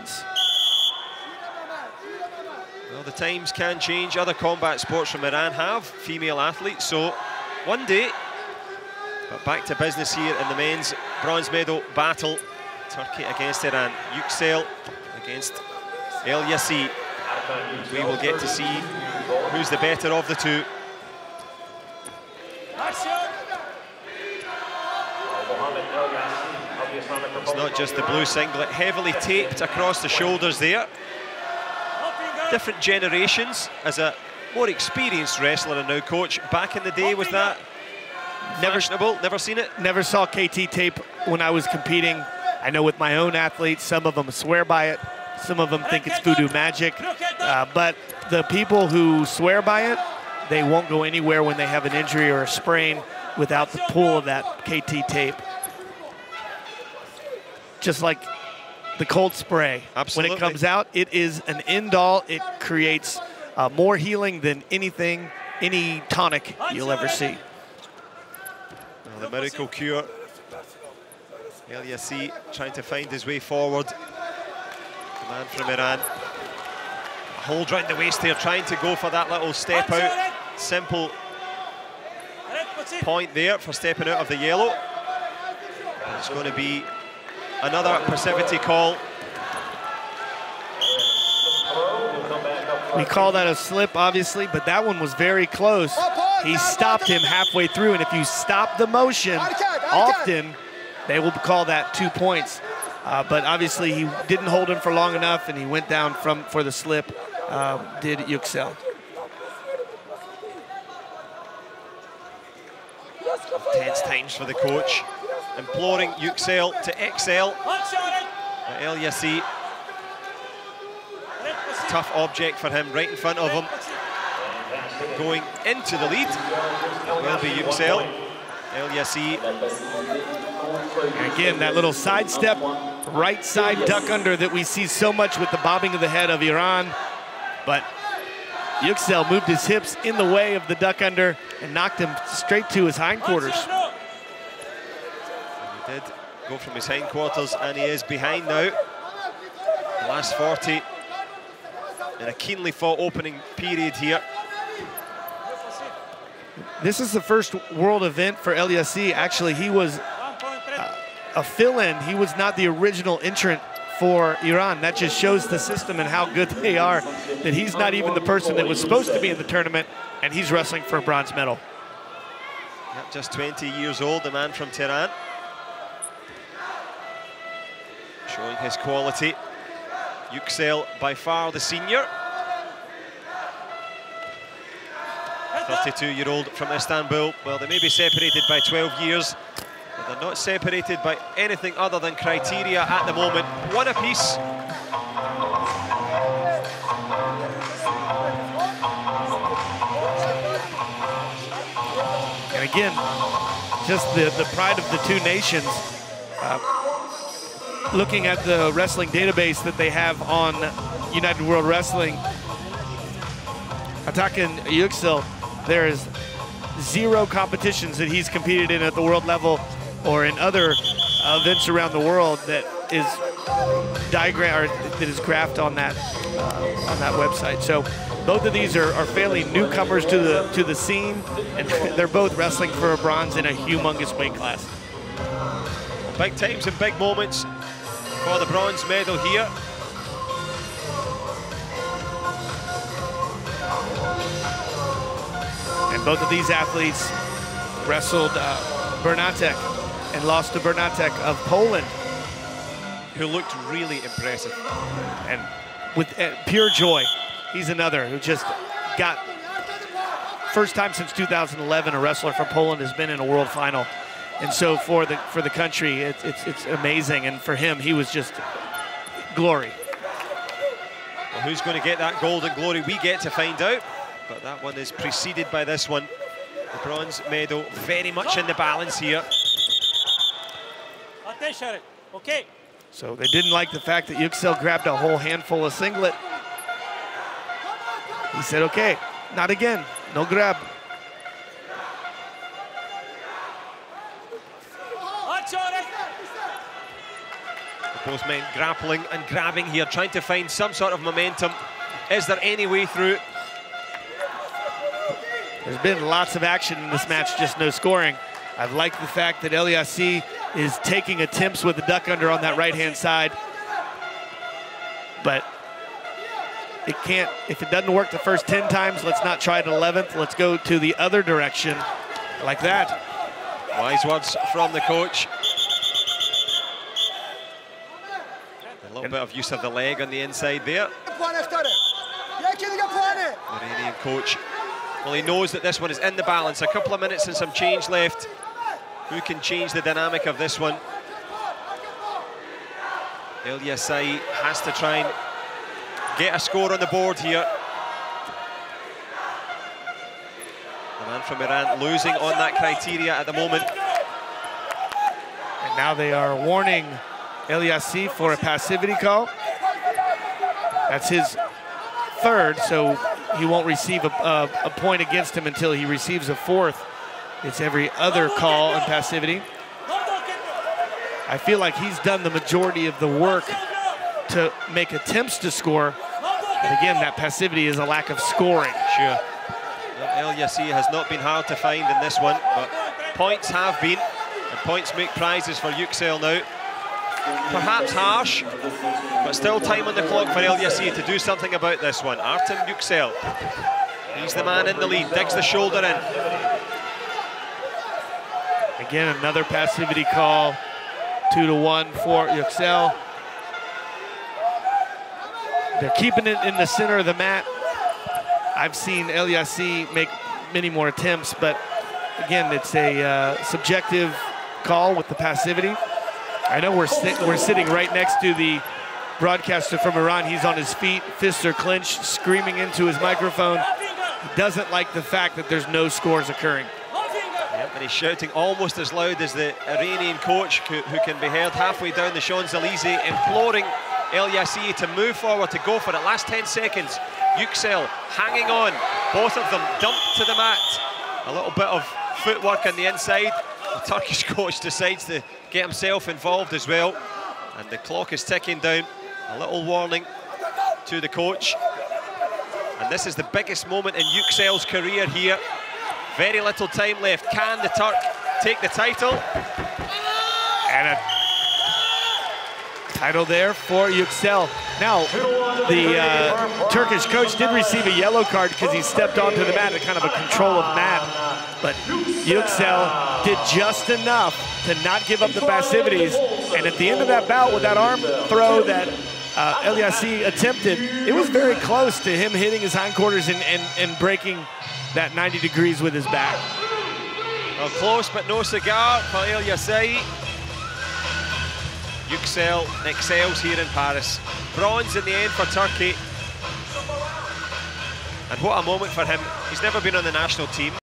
hands. Well, the times can change. Other combat sports from Iran have female athletes, so one day. But back to business here in the men's bronze medal battle. Turkey against Iran. YUKSEL against ELYASI. We will get to see who's the better of the two. It's not just the blue singlet, heavily taped across the shoulders there. Different generations. As a more experienced wrestler and now coach, back in the day, was that fashionable? Never seen it? Never saw KT tape when I was competing. I know with my own athletes, some of them swear by it. Some of them think it's voodoo magic. But the people who swear by it, they won't go anywhere when they have an injury or a sprain without the pull of that KT tape. Just like the cold spray. Absolutely. When it comes out, it is an end-all. It creates more healing than anything, any tonic you'll ever see. Well, the miracle cure. ELYASI trying to find his way forward. The man from Iran. A hold round the waist here, trying to go for that little step out. Simple point there for stepping out of the yellow. It's going to be another passivity call. We call that a slip, obviously, but that one was very close. He stopped him halfway through, and if you stop the motion, often they will call that 2 points. But obviously, he didn't hold him for long enough, and he went down for the slip, did YUKSEL. Tense times for the coach, imploring YUKSEL to excel. ELYASI, tough object for him right in front of him. Going into the lead will be YUKSEL. ELYASI. Again, that little sidestep, right side duck under that we see so much with the bobbing of the head of Iran. But YUKSEL moved his hips in the way of the duck under and knocked him straight to his hindquarters. He did go from his hindquarters, and he is behind now. The last 40 in a keenly fought opening period here. This is the first world event for ELYASI. Actually, he was a fill-in. He was not the original entrant for Iran. That just shows the system and how good they are, that he's not even the person that was supposed to be in the tournament, and he's wrestling for a bronze medal. Yep, just 20 years old, the man from Tehran. Showing his quality. YUKSEL by far the senior. 32-year-old from Istanbul. Well, they may be separated by 12 years, but they're not separated by anything other than criteria at the moment. One apiece. And again, just the pride of the two nations. Looking at the wrestling database that they have on United World Wrestling, Atakan YUKSEL, there is 0 competitions that he's competed in at the world level or in other events around the world that is graphed on that website. So both of these are fairly newcomers to the scene, and they're both wrestling for a bronze in a humongous weight class. Big times and big moments for the bronze medal here. And both of these athletes wrestled Bernatek and lost to Bernatek of Poland, who looked really impressive. And with pure joy. He's another who just got, first time since 2011, a wrestler from Poland has been in a world final. And so for the country, it's amazing. And for him, he was just glory. Well, who's going to get that golden glory? We get to find out. But that one is preceded by this one. The bronze medal very much in the balance here. Okay. So they didn't like the fact that YUKSEL grabbed a whole handful of singlet. He said, okay, not again, no grab. The Both men grappling and grabbing here, trying to find some sort of momentum. Is there any way through? There's been lots of action in this match, just no scoring. I've liked the fact that ELYASI is taking attempts with the duck under on that right-hand side. But it can't, if it doesn't work the first 10 times, let's not try it 11th. Let's go to the other direction, like that. Wise words from the coach. A little bit of use of the leg on the inside there. Iranian coach. Well, he knows that this one is in the balance. A couple of minutes and some change left. Who can change the dynamic of this one? ELYASI has to try and get a score on the board here. The man from Iran losing on that criteria at the moment. And now they are warning ELYASI for a passivity call. That's his third, so he won't receive a point against him until he receives a fourth. It's every other call on passivity. I feel like he's done the majority of the work to make attempts to score. But again, that passivity is a lack of scoring. Sure. Well, ELYASI has not been hard to find in this one, but points have been, and points make prizes for YUKSEL now. Perhaps harsh, but still time on the clock for ELYASI to do something about this one. Artem YUKSEL, he's the man in the lead, digs the shoulder in. Again, another passivity call, 2-1 for YUKSEL. They're keeping it in the center of the mat. I've seen ELYASI make many more attempts, but again, it's a subjective call with the passivity. I know we're sitting right next to the broadcaster from Iran. He's on his feet, fists are clenched, screaming into his microphone. He doesn't like the fact that there's no scores occurring. Yep, and he's shouting almost as loud as the Iranian coach, who can be heard halfway down the Champs-Élysées, imploring ELYASI to move forward, to go for it. Last 10 seconds, YUKSEL hanging on. Both of them dumped to the mat. A little bit of footwork on the inside. The Turkish coach decides to get himself involved as well. And the clock is ticking down. A little warning to the coach. And this is the biggest moment in YUKSEL's career here. Very little time left. Can the Turk take the title? And a title there for YUKSEL. Now, the Turkish coach did receive a yellow card because he stepped onto the mat at kind of a control of mat. But YUKSEL did just enough to not give up the passivities. And at the end of that bout, with that arm throw that ELYASI attempted, it was very close to him hitting his hindquarters and breaking that 90 degrees with his back. Well, close but no cigar for ELYASI. YUKSEL excels here in Paris. Bronze in the end for Turkey. And what a moment for him. He's never been on the national team.